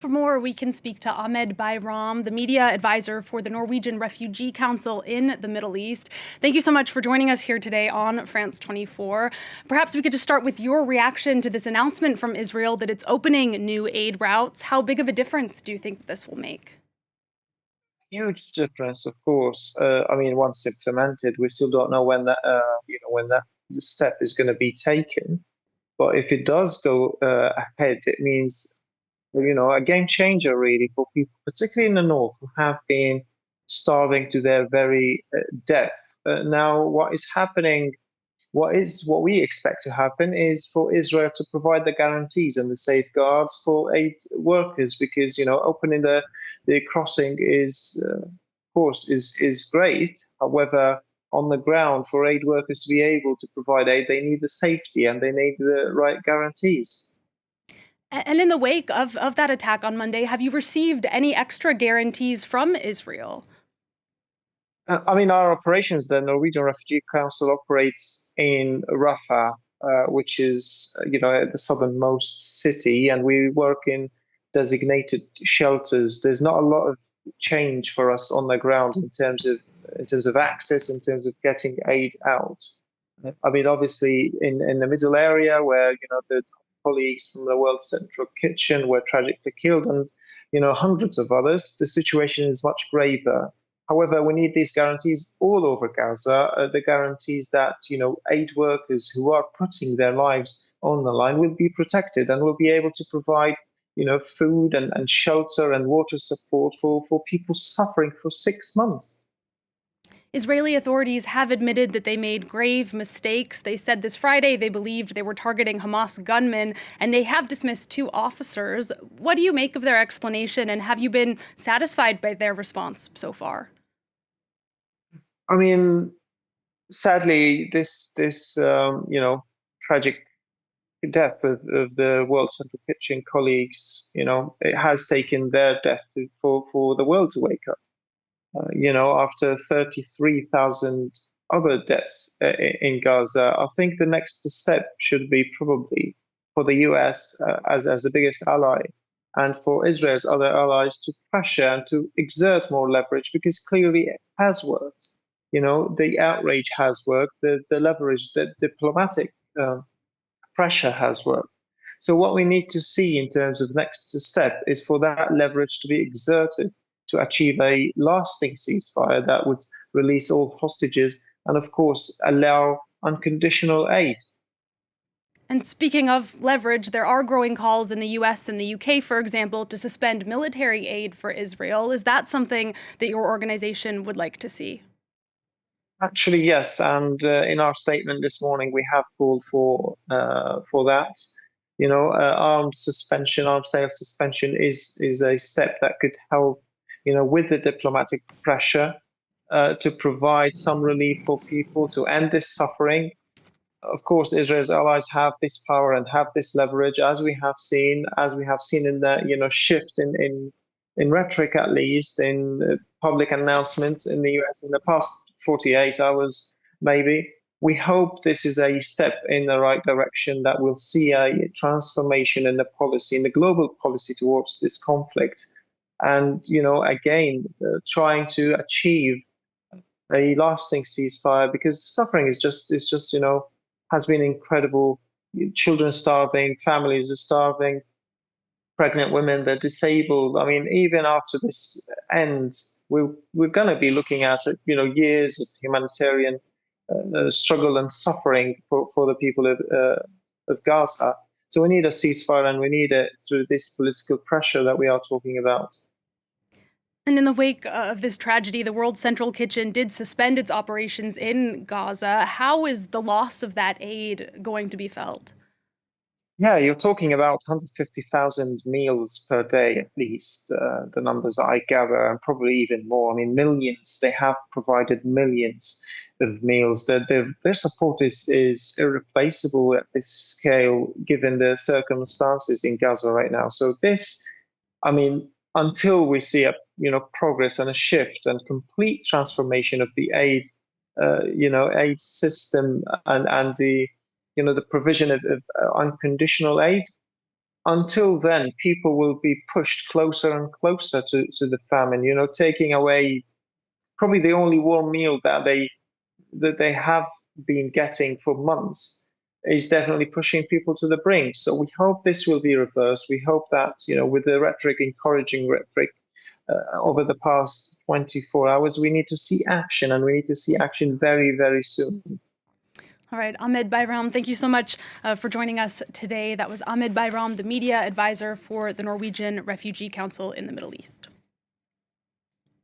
For more, we can speak to Ahmed Bayram, the media advisor for the Norwegian Refugee Council in the Middle East. Thank you so much for joining us here today on France 24. Perhaps we could just start with your reaction to this announcement from Israel that it's opening new aid routes. How big of a difference do you think this will make? Huge difference, of course. I mean, once implemented, we still don't know when that step is going to be taken. But if it does go ahead, it means a game changer really for people, particularly in the north, who have been starving to their very death. Now, what we expect to happen is for Israel to provide the guarantees and the safeguards for aid workers, because opening the crossing of course, is great. However, on the ground, for aid workers to be able to provide aid, they need the safety and they need the right guarantees. And in the wake of that attack on Monday, have you received any extra guarantees from Israel? I mean, our operations, the Norwegian Refugee Council operates in Rafah, which is, the southernmost city, and we work in designated shelters. There's not a lot of change for us on the ground in terms of access, in terms of getting aid out. I mean, obviously, in the middle area where the colleagues from the World Central Kitchen were tragically killed, and hundreds of others, the situation is much graver. However, we need these guarantees all over Gaza, the guarantees that aid workers who are putting their lives on the line will be protected and will be able to provide food and shelter and water support for people suffering for 6 months. Israeli authorities have admitted that they made grave mistakes. They said this Friday they believed they were targeting Hamas gunmen, and they have dismissed two officers. What do you make of their explanation, and have you been satisfied by their response so far? I mean, sadly, this tragic death of the World Central Kitchen colleagues, it has taken their death for the world to wake up. After 33,000 other deaths in Gaza, I think the next step should be probably for the US as the biggest ally, and for Israel's other allies to pressure and to exert more leverage, because clearly it has worked. The outrage has worked, the leverage, the diplomatic pressure has worked. So what we need to see in terms of next step is for that leverage to be exerted to achieve a lasting ceasefire that would release all hostages and, of course, allow unconditional aid. And speaking of leverage, there are growing calls in the US and the UK, for example, to suspend military aid for Israel. Is that something that your organization would like to see? Actually, yes, and in our statement this morning, we have called for that. Arms sales suspension is a step that could help, with the diplomatic pressure, to provide some relief for people to end this suffering. Of course, Israel's allies have this power and have this leverage, as we have seen in the shift in rhetoric, at least in public announcements in the US in the past 48 hours, maybe. We hope this is a step in the right direction that will see a transformation in the policy, in the global policy towards this conflict, and again, trying to achieve a lasting ceasefire, because suffering is just has been incredible. Children starving, families are starving, pregnant women, they're disabled. I mean, even after this ends, we're going to be looking at years of humanitarian struggle and suffering for the people of Gaza. So we need a ceasefire, and we need it through this political pressure that we are talking about. And in the wake of this tragedy, the World Central Kitchen did suspend its operations in Gaza. How is the loss of that aid going to be felt? Yeah, you're talking about 150,000 meals per day at least, the numbers I gather, and probably even more. I mean, millions. They have provided millions of meals. Their support is irreplaceable at this scale, given the circumstances in Gaza right now. So this, I mean, until we see a progress and a shift and complete transformation of the aid system, and the the provision of unconditional aid, until then, people will be pushed closer and closer to the famine, taking away probably the only warm meal that they have been getting for months is definitely pushing people to the brink. So we hope this will be reversed. We hope that, with the rhetoric, encouraging rhetoric over the past 24 hours, we need to see action, and we need to see action very, very soon. All right, Ahmed Bayram, thank you so much for joining us today. That was Ahmed Bayram, the media advisor for the Norwegian Refugee Council in the Middle East.